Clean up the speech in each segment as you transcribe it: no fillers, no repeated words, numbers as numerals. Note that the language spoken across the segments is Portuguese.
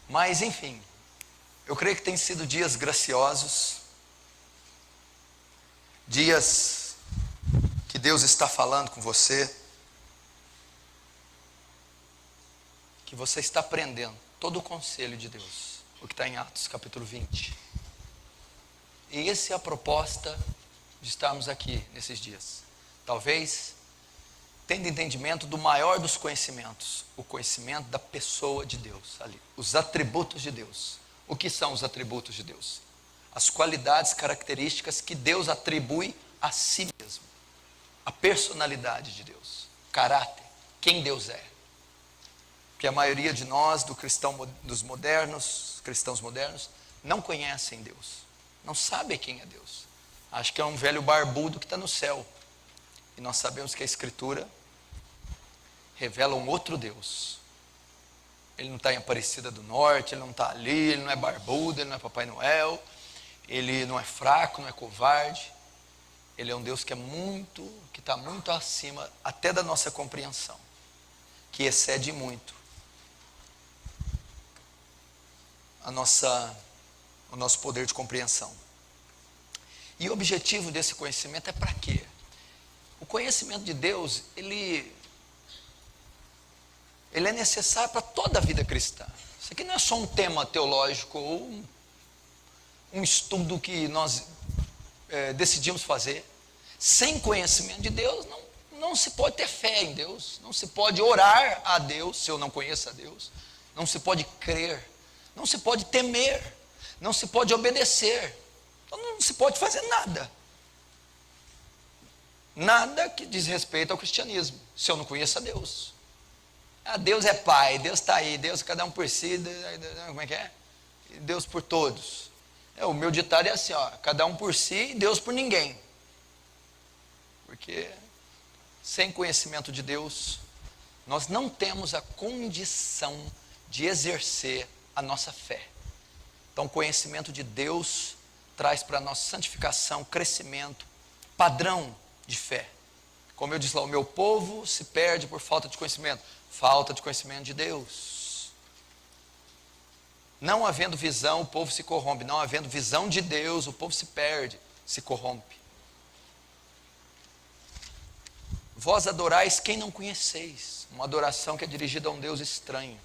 Mas enfim, eu creio que tem sido dias graciosos, dias que Deus está falando com você, que você está aprendendo todo o conselho de Deus, o que está em Atos capítulo 20. E essa é a proposta de estarmos aqui nesses dias. Talvez tendo entendimento do maior dos conhecimentos, o conhecimento da pessoa de Deus, ali, os atributos de Deus. O que são os atributos de Deus? As qualidades, características que Deus atribui a si mesmo. A personalidade de Deus, caráter, quem Deus é. Porque a maioria de nós, dos modernos, cristãos modernos, não conhecem Deus, não sabem quem é Deus. Acho que é um velho barbudo que está no céu. E nós sabemos que a Escritura revela um outro Deus. Ele não está em Aparecida do Norte, ele não está ali, ele não é barbudo, ele não é Papai Noel, ele não é fraco, não é covarde. Ele é um Deus que está muito acima até da nossa compreensão, que excede muito o nosso poder de compreensão. E o objetivo desse conhecimento é para quê? O conhecimento de Deus, ele é necessário para toda a vida cristã. Isso aqui não é só um tema teológico ou um estudo que nós decidimos fazer. Sem conhecimento de Deus, não se pode ter fé em Deus, não se pode orar a Deus, se eu não conheço a Deus, não se pode crer, não se pode temer, não se pode obedecer, então não se pode fazer nada. Nada que diz respeito ao cristianismo, se eu não conheço a Deus. Deus é Pai, Deus está aí, Deus cada um por si, como é que é? Deus por todos. O meu ditado é assim, cada um por si e Deus por ninguém. Porque sem conhecimento de Deus, nós não temos a condição de exercer a nossa fé. Então, o conhecimento de Deus traz para nós santificação, crescimento, padrão de fé. Como eu disse lá, o meu povo se perde por falta de conhecimento. Falta de conhecimento de Deus. Não havendo visão, o povo se corrompe. Não havendo visão de Deus, o povo se perde, se corrompe. Vós adorais quem não conheceis. Uma adoração que é dirigida a um Deus estranho.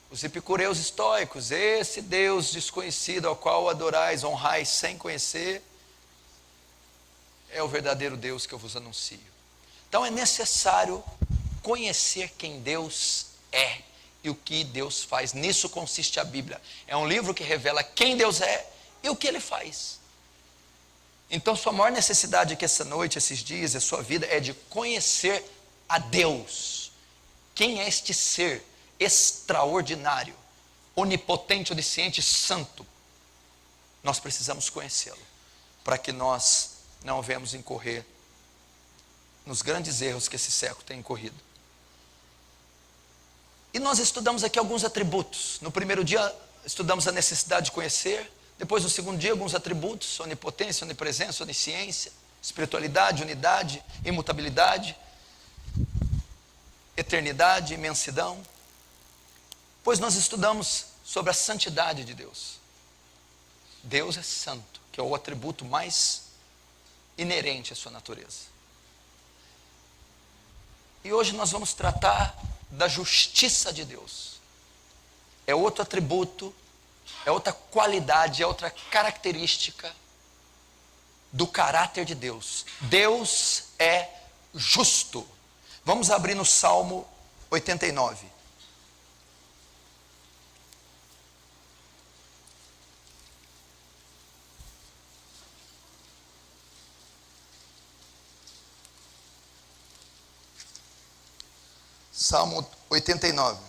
Os epicureus estoicos, esse Deus desconhecido ao qual adorais, honrais sem conhecer, é o verdadeiro Deus que eu vos anuncio. Então é necessário conhecer quem Deus é e o que Deus faz. Nisso consiste a Bíblia. É um livro que revela quem Deus é e o que Ele faz. Então sua maior necessidade aqui essa noite, esses dias, a sua vida é de conhecer a Deus. Quem é este ser extraordinário, onipotente, onisciente, santo? Nós precisamos conhecê-lo para que nós não venhamos incorrer nos grandes erros que esse século tem incorrido. E nós estudamos aqui alguns atributos. No primeiro dia estudamos a necessidade de conhecer. Depois no segundo dia alguns atributos: onipotência, onipresença, onisciência, espiritualidade, unidade, imutabilidade, eternidade, imensidão. Depois nós estudamos sobre a santidade de Deus. Deus é santo, que é o atributo mais inerente à sua natureza. E hoje nós vamos tratar da justiça de Deus. É outro atributo, é outra qualidade, é outra característica do caráter de Deus. Deus é justo. Vamos abrir no Salmo 89. Salmo 89.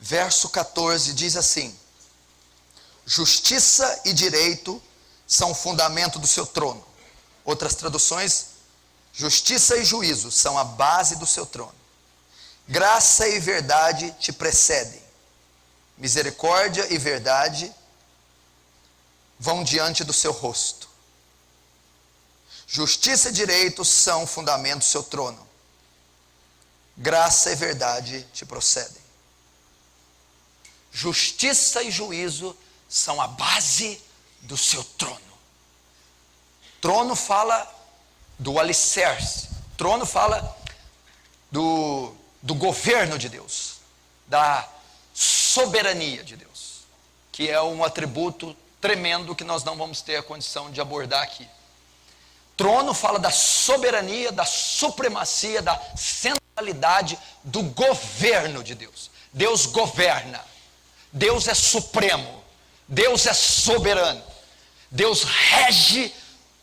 Verso 14 diz assim: justiça e direito são o fundamento do seu trono. Outras traduções: justiça e juízo são a base do seu trono. Graça e verdade te precedem. Misericórdia e verdade vão diante do seu rosto. Justiça e direito são fundamentos do seu trono. Graça e verdade te procedem. Justiça e juízo são a base do seu trono. Trono fala do alicerce. Trono fala do governo de Deus, da soberania de Deus, que é um atributo tremendo que nós não vamos ter a condição de abordar aqui. Trono fala da soberania, da supremacia, da centralidade do governo de Deus. Deus governa. Deus é supremo. Deus é soberano. Deus rege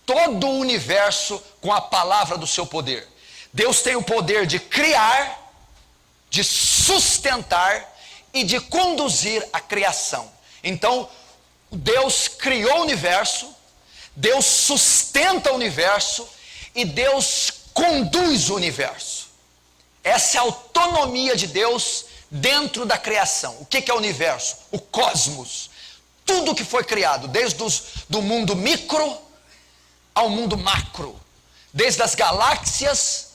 todo o universo com a palavra do seu poder. Deus tem o poder de criar, de sustentar e de conduzir a criação. Então, Deus criou o universo, Deus sustenta o universo e Deus conduz o universo. Essa é a autonomia de Deus dentro da criação. O que é o universo? O cosmos. Tudo que foi criado, desde do mundo micro ao mundo macro. Desde as galáxias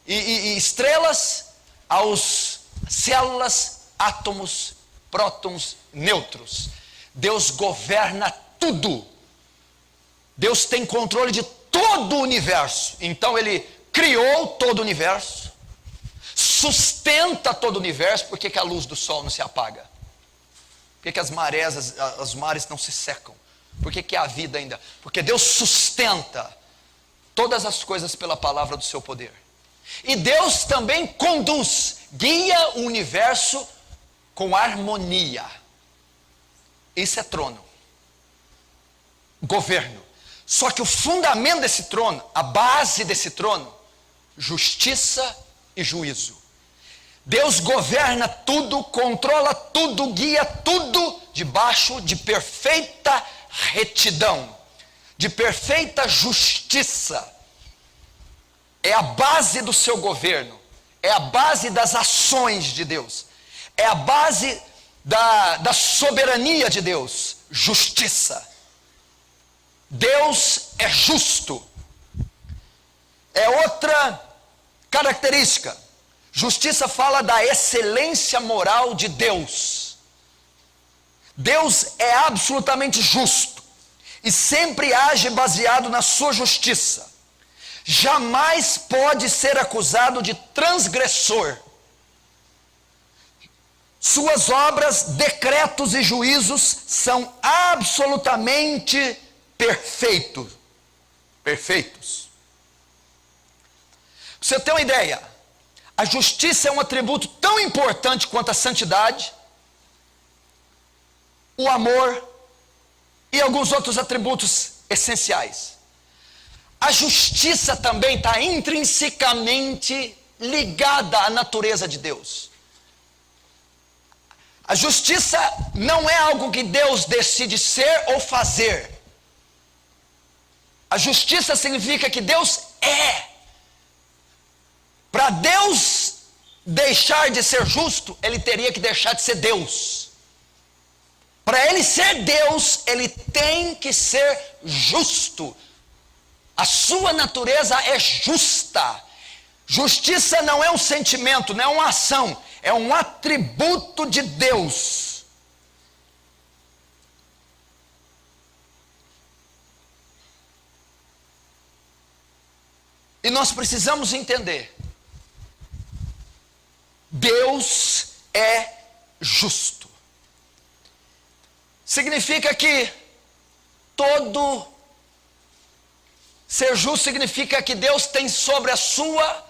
e estrelas aos células, átomos, prótons, nêutrons. Deus governa tudo. Deus tem controle de todo o universo. Então Ele criou todo o universo, sustenta todo o universo. Por que a luz do sol não se apaga? Por que as marés, os mares não se secam? Por que há vida ainda? Porque Deus sustenta todas as coisas pela palavra do seu poder. E Deus também conduz, guia o universo com harmonia. Isso é trono, governo. Só que o fundamento desse trono, a base desse trono, justiça e juízo. Deus governa tudo, controla tudo, guia tudo debaixo de perfeita retidão, de perfeita justiça. É a base do seu governo, é a base das ações de Deus, é a base da soberania de Deus, justiça. Deus é justo. É outra característica. Justiça fala da excelência moral de Deus. Deus é absolutamente justo e sempre age baseado na sua justiça. Jamais pode ser acusado de transgressor. Suas obras, decretos e juízos são absolutamente perfeitos. Pra você ter uma ideia, a justiça é um atributo tão importante quanto a santidade, o amor e alguns outros atributos essenciais. A justiça também está intrinsecamente ligada à natureza de Deus. A justiça não é algo que Deus decide ser ou fazer. A justiça significa que Deus é. Para Deus deixar de ser justo, Ele teria que deixar de ser Deus. Para Ele ser Deus, Ele tem que ser justo. A sua natureza é justa. Justiça não é um sentimento, não é uma ação, é um atributo de Deus. E nós precisamos entender: Deus é justo. Significa que ser justo significa que Deus tem sobre a sua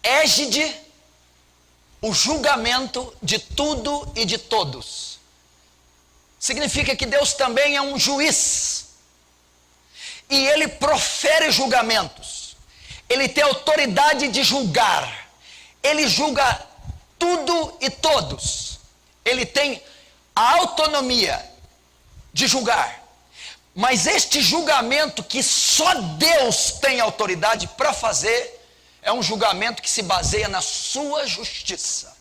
égide o julgamento de tudo e de todos. Significa que Deus também é um juiz. E Ele profere julgamentos. Ele tem autoridade de julgar. Ele julga tudo e todos. Ele tem a autonomia de julgar. Mas este julgamento que só Deus tem autoridade para fazer, é um julgamento que se baseia na sua justiça.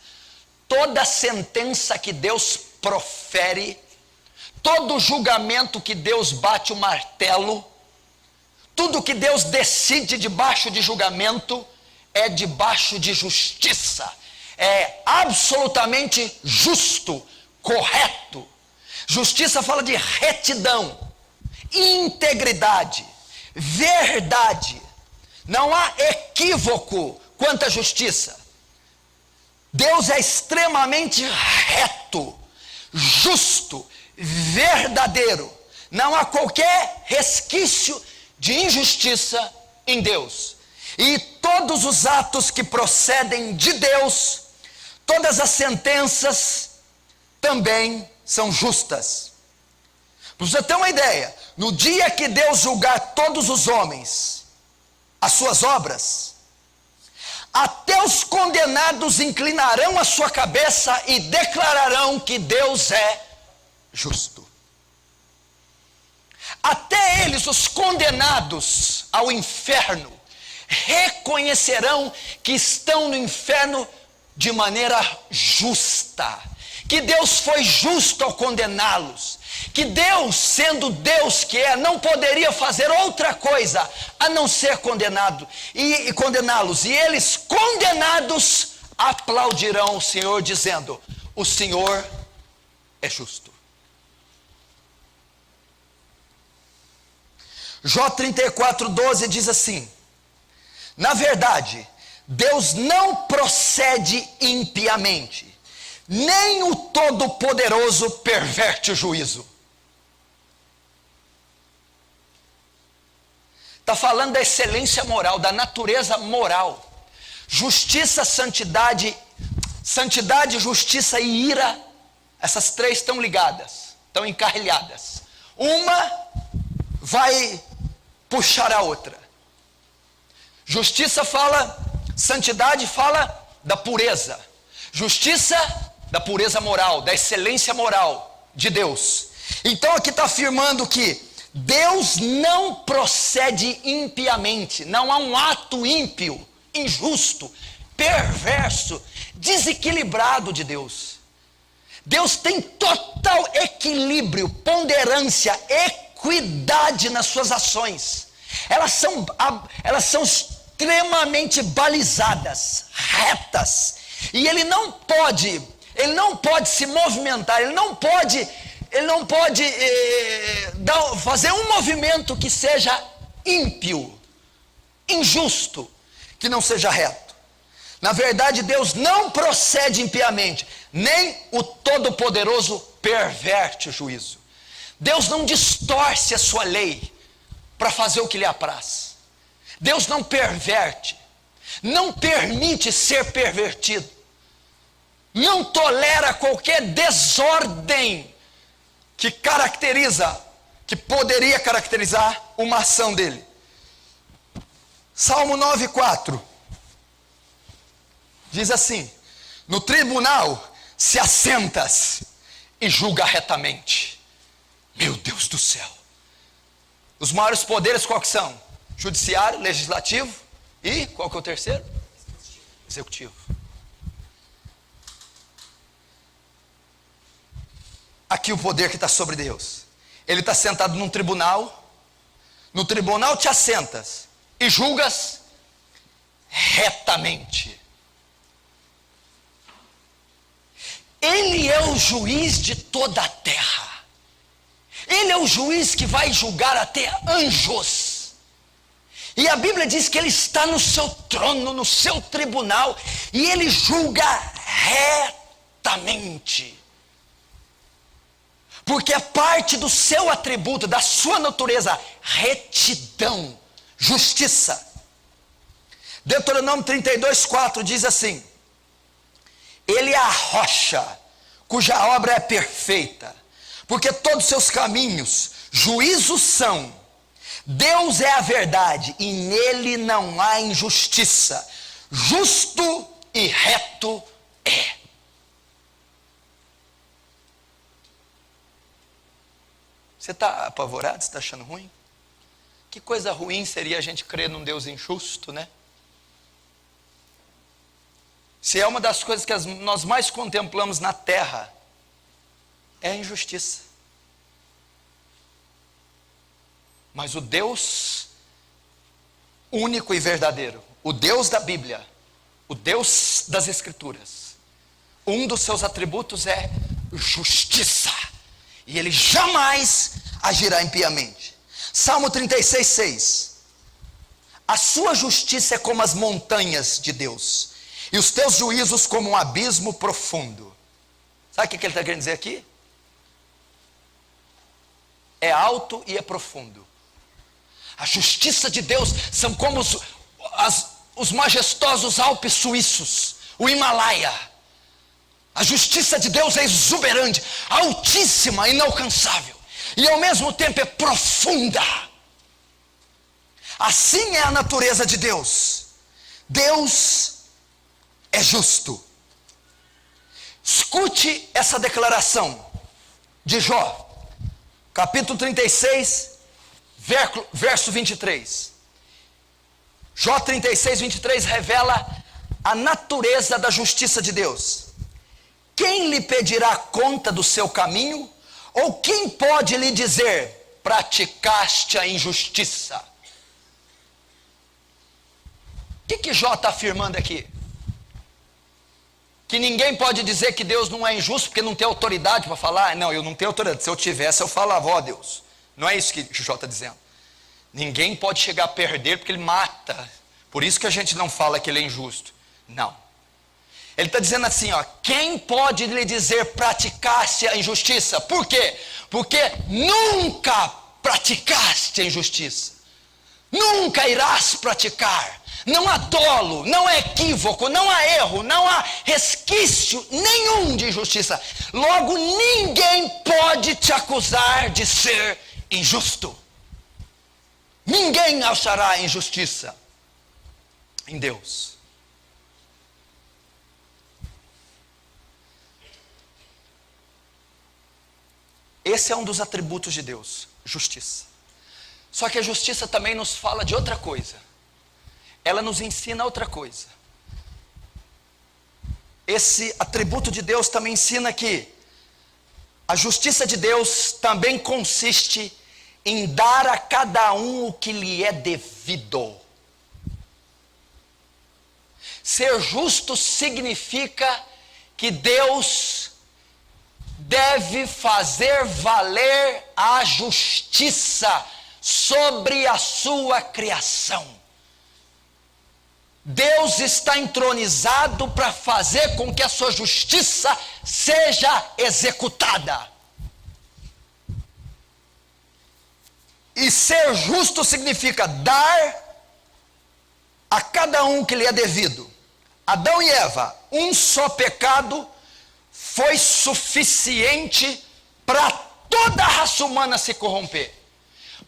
Toda sentença que Deus profere, todo julgamento que Deus bate o martelo, Tudo que Deus decide debaixo de julgamento é debaixo de justiça. É absolutamente justo, correto. Justiça fala de retidão, integridade, verdade. Não há equívoco quanto à justiça. Deus é extremamente reto, justo, verdadeiro. Não há qualquer resquício de injustiça em Deus. E todos os atos que procedem de Deus, todas as sentenças também são justas. Para você ter uma ideia, no dia que Deus julgar todos os homens, as suas obras, até os condenados inclinarão a sua cabeça e declararão que Deus é justo. Até eles, os condenados ao inferno, reconhecerão que estão no inferno de maneira justa, que Deus foi justo ao condená-los, que Deus, sendo Deus que é, não poderia fazer outra coisa a não ser condenado e condená-los, e eles condenados aplaudirão o Senhor dizendo: o Senhor é justo. Jó 34:12 diz assim: na verdade, Deus não procede impiamente, nem o Todo-Poderoso perverte o juízo. Está falando da excelência moral, da natureza moral. Justiça, santidade, justiça e ira, essas três estão ligadas, estão encarrilhadas. Uma vai puxar a outra. Justiça fala, santidade fala da pureza. Justiça, da pureza moral, da excelência moral de Deus. Então aqui está afirmando que Deus não procede impiamente. Não há um ato ímpio, injusto, perverso, desequilibrado de Deus. Deus tem total equilíbrio, ponderância, equidade nas suas ações. Elas são extremamente balizadas, retas. E ele não pode se movimentar, ele não pode fazer um movimento que seja ímpio, injusto, que não seja reto. Na verdade, Deus não procede impiamente, nem o Todo-Poderoso perverte o juízo. Deus não distorce a sua lei para fazer o que lhe apraz. Deus não perverte, não permite ser pervertido, não tolera qualquer desordem que poderia caracterizar uma ação dele. Salmo 9:4 diz assim: no tribunal se assentas e julga retamente. Meu Deus do céu! Os maiores poderes qual que são? Judiciário, legislativo e qual que é o terceiro? Executivo. Aqui o poder que está sobre Deus. Ele está sentado num tribunal. No tribunal te assentas e julgas retamente. Ele é o juiz de toda a terra. Ele é o juiz que vai julgar até anjos. E a Bíblia diz que ele está no seu trono, no seu tribunal, e ele julga retamente. Porque é parte do seu atributo, da sua natureza, retidão, justiça. Deuteronômio 32:4 diz assim: ele é a rocha, cuja obra é perfeita, porque todos os seus caminhos juízos são. Deus é a verdade, e nele não há injustiça. Justo e reto é. Você está apavorado? Você está achando ruim? Que coisa ruim seria a gente crer num Deus injusto, né? Se é uma das coisas que nós mais contemplamos na terra, é a injustiça. Mas o Deus único e verdadeiro, o Deus da Bíblia, o Deus das Escrituras, um dos seus atributos é justiça, e ele jamais agirá impiamente. Salmo 36, 6. A sua justiça é como as montanhas de Deus, e os teus juízos como um abismo profundo. Sabe o que ele está querendo dizer aqui? É alto e é profundo. A justiça de Deus são como os majestosos Alpes suíços, o Himalaia. A justiça de Deus é exuberante, altíssima, inalcançável, e ao mesmo tempo é profunda. Assim é a natureza de Deus. Deus é justo. Escute essa declaração de Jó, capítulo 36, verso 23. Jó 36, 23 revela a natureza da justiça de Deus. Quem lhe pedirá conta do seu caminho? Ou quem pode lhe dizer, praticaste a injustiça? O que Jó está afirmando aqui? Que ninguém pode dizer que Deus não é injusto porque não tem autoridade para falar. Não, eu não tenho autoridade. Se eu tivesse, eu falava, ó Deus. Não é isso que Jó está dizendo. Ninguém pode chegar a perder porque ele mata. Por isso que a gente não fala que ele é injusto. Não. Ele está dizendo assim, ó, quem pode lhe dizer praticaste a injustiça? Por quê? Porque nunca praticaste a injustiça. Nunca irás praticar. Não há dolo, não há equívoco, não há erro, não há resquício nenhum de injustiça. Logo, ninguém pode te acusar de ser injusto. Ninguém achará injustiça em Deus. Esse é um dos atributos de Deus, justiça. Só que a justiça também nos fala de outra coisa. Ela nos ensina outra coisa. Esse atributo de Deus também ensina que a justiça de Deus também consiste em dar a cada um o que lhe é devido. Ser justo significa que Deus deve fazer valer a justiça sobre a sua criação. Deus está entronizado para fazer com que a sua justiça seja executada. E ser justo significa dar a cada um que lhe é devido. Adão e Eva, um só pecado foi suficiente para toda a raça humana se corromper.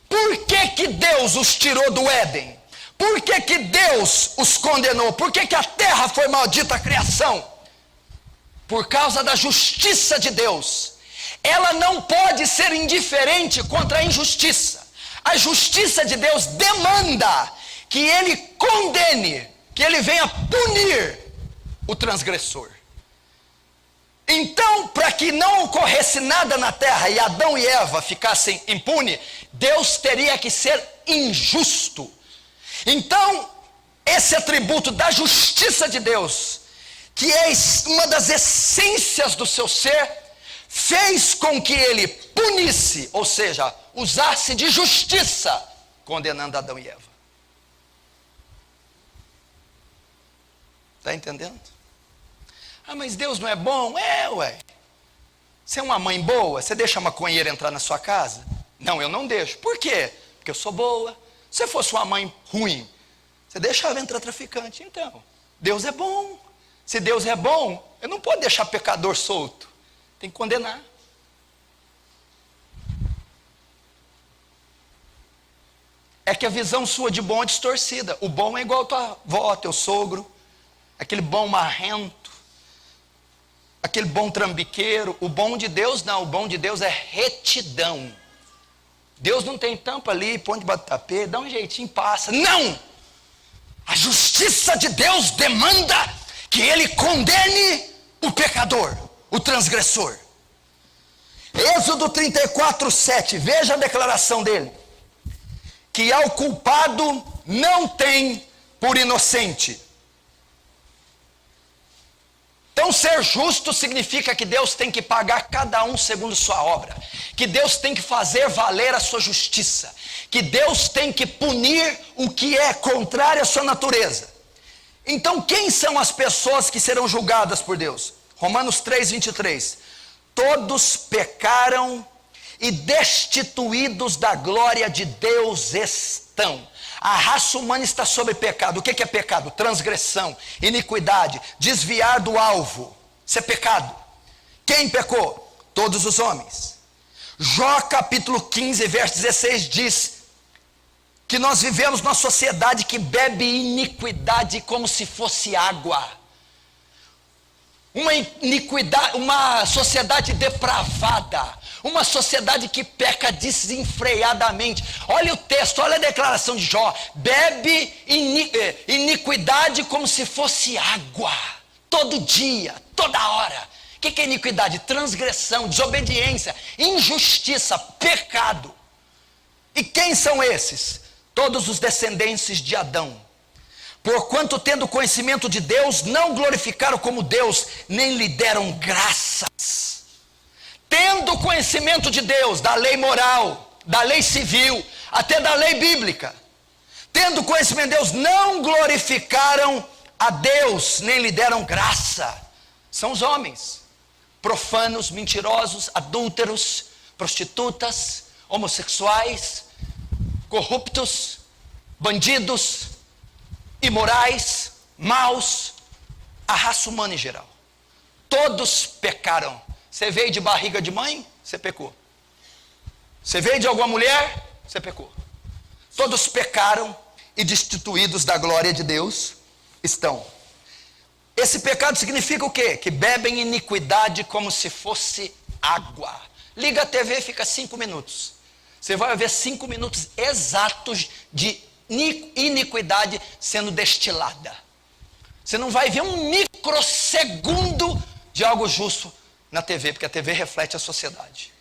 Por que Deus os tirou do Éden? Por que Deus os condenou? Por que a terra foi maldita a criação? Por causa da justiça de Deus. Ela não pode ser indiferente contra a injustiça. A justiça de Deus demanda que Ele condene, que Ele venha punir o transgressor. Então, para que não ocorresse nada na terra e Adão e Eva ficassem impunes, Deus teria que ser injusto. Então, esse atributo da justiça de Deus, que é uma das essências do seu ser, fez com que ele punisse, ou seja, usasse de justiça, condenando Adão e Eva. Está entendendo? Ah, mas Deus não é bom? É, ué. Você é uma mãe boa? Você deixa a maconheira entrar na sua casa? Não, eu não deixo. Por quê? Porque eu sou boa. Se você fosse uma mãe ruim, você deixava entrar traficante. Então, Deus é bom. Se Deus é bom, eu não posso deixar pecador solto. Tem que condenar. É que a visão sua de bom é distorcida. O bom é igual a tua avó, teu sogro, aquele bom marrento, aquele bom trambiqueiro. O bom de Deus não, o bom de Deus é retidão. Deus não tem tampa ali, põe debaixo do tapete, dá um jeitinho, passa. Não! A justiça de Deus demanda que Ele condene o pecador, o transgressor. Êxodo 34, 7, veja a declaração dele. Que ao culpado não tem por inocente. Então, ser justo significa que Deus tem que pagar cada um segundo sua obra, que Deus tem que fazer valer a sua justiça, que Deus tem que punir o que é contrário à sua natureza. Então, quem são as pessoas que serão julgadas por Deus? Romanos 3:23. Todos pecaram e destituídos da glória de Deus estão. A raça humana está sob pecado. O que é pecado? Transgressão, iniquidade, desviar do alvo. Isso é pecado. Quem pecou? Todos os homens. Jó capítulo 15, verso 16 diz que nós vivemos numa sociedade que bebe iniquidade como se fosse água. Uma iniquidade, uma sociedade depravada, uma sociedade que peca desenfreadamente. Olha o texto, olha a declaração de Jó: bebe iniquidade como se fosse água, todo dia, toda hora. O que é iniquidade? Transgressão, desobediência, injustiça, pecado. E quem são esses? Todos os descendentes de Adão. Porquanto, tendo conhecimento de Deus, não glorificaram como Deus, nem lhe deram graças. Tendo conhecimento de Deus, da lei moral, da lei civil, até da lei bíblica, tendo conhecimento de Deus, não glorificaram a Deus, nem lhe deram graça. São os homens, profanos, mentirosos, adúlteros, prostitutas, homossexuais, corruptos, bandidos, imorais, maus, a raça humana em geral. Todos pecaram. Você veio de barriga de mãe? Você pecou. Você veio de alguma mulher? Você pecou. Todos pecaram e destituídos da glória de Deus estão. Esse pecado significa o quê? Que bebem iniquidade como se fosse água. Liga a TV e fica 5 minutos. Você vai ver 5 minutos exatos de iniquidade sendo destilada. Você não vai ver um microsegundo de algo justo na TV, porque a TV reflete a sociedade.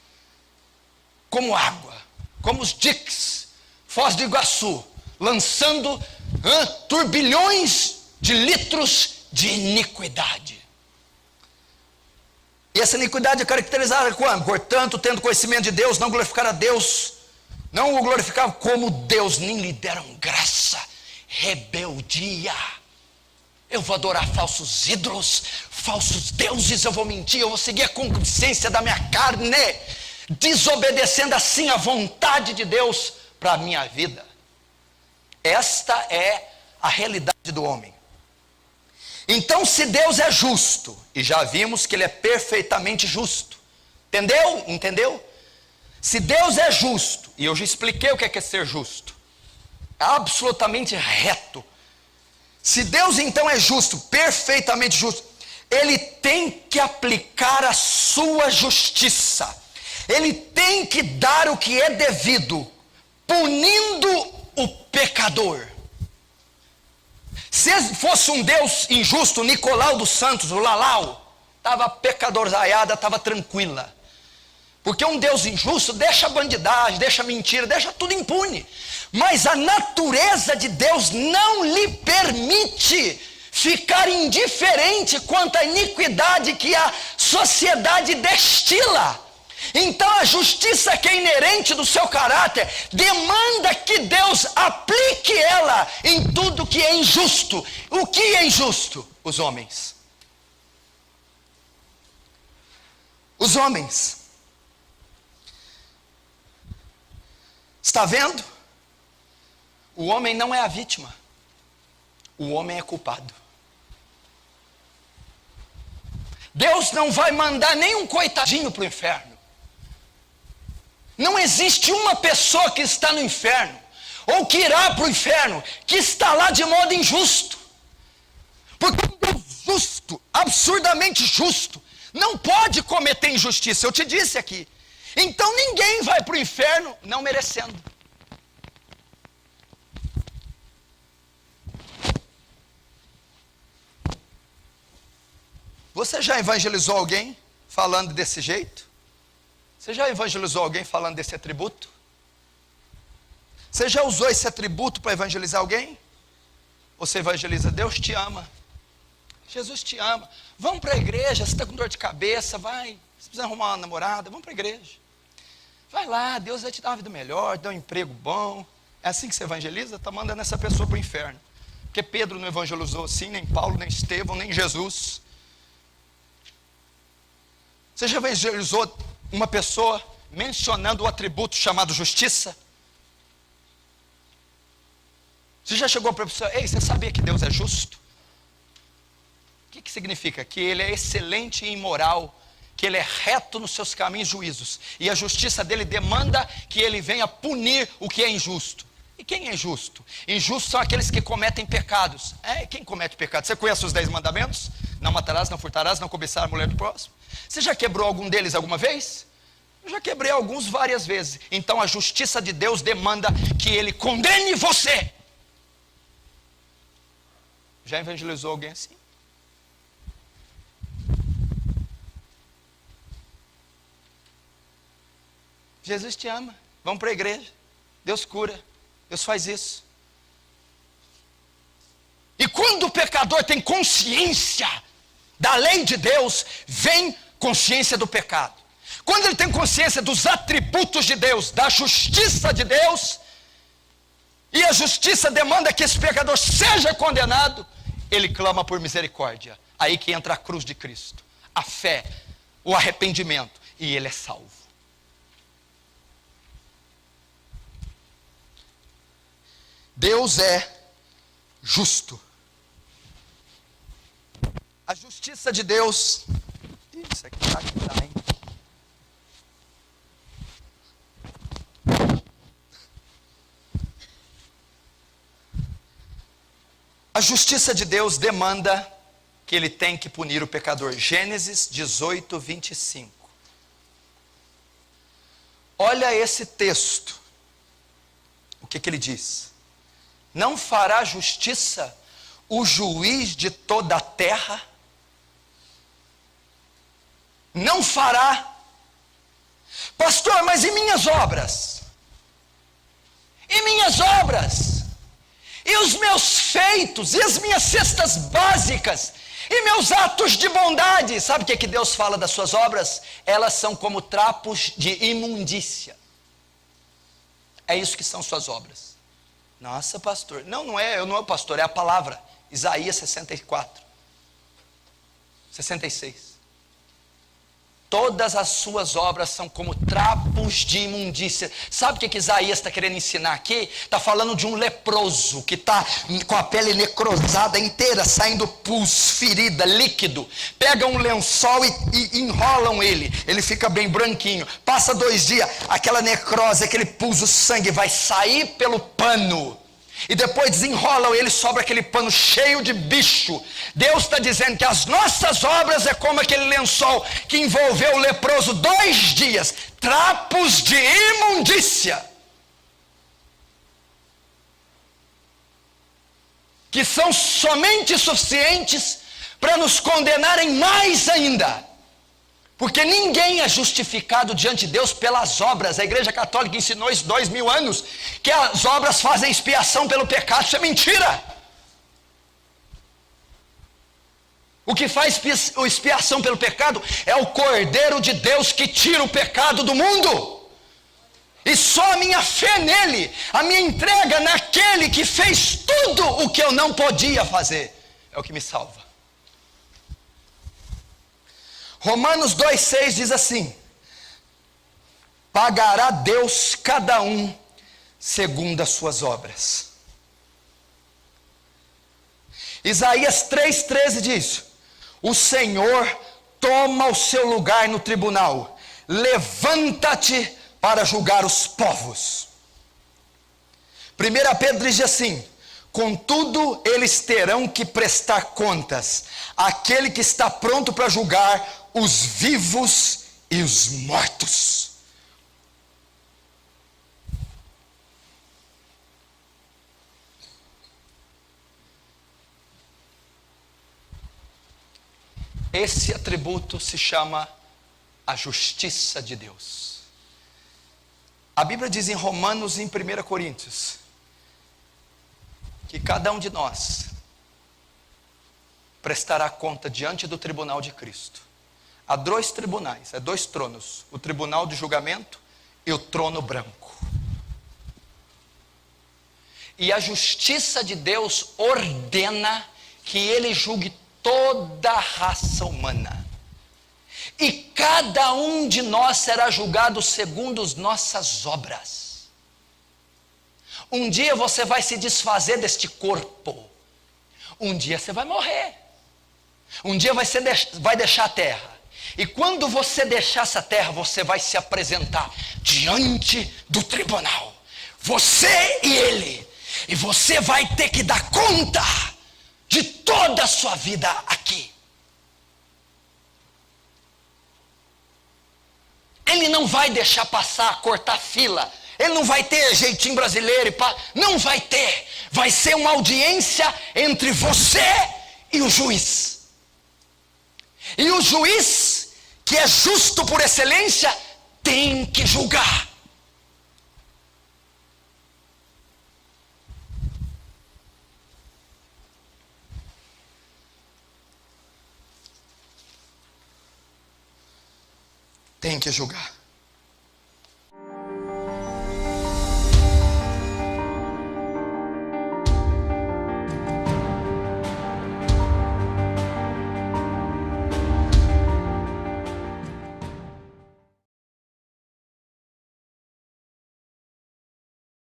Como água, como os diques, Foz do Iguaçu, lançando turbilhões de litros de iniquidade. E essa iniquidade é caracterizada quando? Portanto, tendo conhecimento de Deus, não glorificaram a Deus, não o glorificavam como Deus, nem lhe deram graça. Rebeldia. Eu vou adorar falsos ídolos, falsos deuses, eu vou mentir, eu vou seguir a concupiscência da minha carne, desobedecendo assim a vontade de Deus para a minha vida. Esta é a realidade do homem. Então, se Deus é justo, e já vimos que Ele é perfeitamente justo, entendeu? Se Deus é justo, e eu já expliquei o que é ser justo, é absolutamente reto. Se Deus então é justo, perfeitamente justo, Ele tem que aplicar a sua justiça, Ele tem que dar o que é devido, punindo o pecador. Se fosse um Deus injusto, Nicolau dos Santos, o Lalau, estava pecadorzaiada, estava tranquila. Porque um Deus injusto deixa bandidagem, deixa mentira, deixa tudo impune. Mas a natureza de Deus não lhe permite ficar indiferente quanto à iniquidade que a sociedade destila. Então a justiça que é inerente do seu caráter demanda que Deus aplique ela em tudo que é injusto. O que é injusto? Os homens. Os homens. Está vendo? O homem não é a vítima. O homem é culpado. Deus não vai mandar nenhum coitadinho para o inferno. Não existe uma pessoa que está no inferno, ou que irá para o inferno, que está lá de modo injusto. Porque um Deus justo, absurdamente justo, não pode cometer injustiça. Eu te disse aqui. Então ninguém vai para o inferno não merecendo. Você já evangelizou alguém falando desse jeito? Você já evangelizou alguém falando desse atributo? Você já usou esse atributo para evangelizar alguém? Você evangeliza, Deus te ama, Jesus te ama. Vamos para a igreja, você está com dor de cabeça, vai. Se precisa arrumar uma namorada, vamos para a igreja. Vai lá, Deus vai te dar uma vida melhor, te dar um emprego bom. É assim que você evangeliza? Está mandando essa pessoa para o inferno. Porque Pedro não evangelizou assim, nem Paulo, nem Estevão, nem Jesus. Você já evangelizou uma pessoa mencionando o atributo chamado justiça? Você já chegou para a pessoa, ei, você sabia que Deus é justo? O que significa? Que Ele é excelente em moral, que Ele é reto nos seus caminhos e juízos, e a justiça dele demanda que Ele venha punir o que é injusto. E quem é injusto? Injustos são aqueles que cometem pecados. Quem comete pecado? Você conhece os 10 mandamentos? Não matarás, não furtarás, não cobiçar a mulher do próximo. Você já quebrou algum deles alguma vez? Eu já quebrei alguns várias vezes. Então a justiça de Deus demanda que Ele condene você. Já evangelizou alguém assim? Jesus te ama. Vamos para a igreja. Deus cura. Deus faz isso. E quando o pecador tem consciência da lei de Deus, vem consciência do pecado. Quando ele tem consciência dos atributos de Deus, da justiça de Deus, e a justiça demanda que esse pecador seja condenado, ele clama por misericórdia. Aí que entra a cruz de Cristo, a fé, o arrependimento, e ele é salvo. Deus é justo. A justiça de Deus. Isso aqui tá, hein? A justiça de Deus demanda que Ele tem que punir o pecador. Gênesis 18, 25. Olha esse texto. O que ele diz? Não fará justiça o juiz de toda a terra? Não fará. Pastor, mas e minhas obras? E minhas obras? E os meus feitos? E as minhas cestas básicas? E meus atos de bondade? Sabe o que Deus fala das suas obras? Elas são como trapos de imundícia. É isso que são suas obras. Nossa, pastor. Não é o pastor, é a palavra. Isaías 64. 66. Todas as suas obras são como trapos de imundícia. Sabe o que Isaías está querendo ensinar aqui? Está falando de um leproso que está com a pele necrosada inteira, saindo pus, ferida, líquido. Pega um lençol e enrolam ele. Ele fica bem branquinho. Passa 2 dias, aquela necrose, aquele pus, o sangue vai sair pelo pano. E depois desenrolam ele, sobra aquele pano cheio de bicho. Deus está dizendo que as nossas obras é como aquele lençol que envolveu o leproso 2 dias. Trapos de imundícia. Que são somente suficientes para nos condenarem mais ainda. Porque ninguém é justificado diante de Deus pelas obras. A Igreja Católica ensinou isso 2000 anos, que as obras fazem expiação pelo pecado. Isso é mentira. O que faz expiação pelo pecado é o Cordeiro de Deus que tira o pecado do mundo. E só a minha fé nele, a minha entrega naquele que fez tudo o que eu não podia fazer, é o que me salva. Romanos 2,6 diz assim: pagará Deus cada um segundo as suas obras. Isaías 3,13 diz: o Senhor toma o seu lugar no tribunal, levanta-te para julgar os povos. 1 Pedro diz assim: contudo eles terão que prestar contas àquele que está pronto para julgar os vivos e os mortos. Esse atributo se chama a justiça de Deus. A Bíblia diz em Romanos e em 1 Coríntios que cada um de nós prestará conta diante do tribunal de Cristo. Há dois tribunais, há dois tronos: o tribunal de julgamento e o trono branco. E a justiça de Deus ordena que Ele julgue toda a raça humana. E cada um de nós será julgado segundo as nossas obras. Um dia você vai se desfazer deste corpo. Um dia você vai morrer. Um dia vai deixar a terra. E quando você deixar essa terra, você vai se apresentar diante do tribunal. Você e ele. E você vai ter que dar conta de toda a sua vida aqui. Ele não vai deixar passar, cortar fila. Ele não vai ter jeitinho brasileiro. Não vai ter. Vai ser uma audiência entre você e o juiz. E o juiz, que é justo por excelência, tem que julgar. Tem que julgar.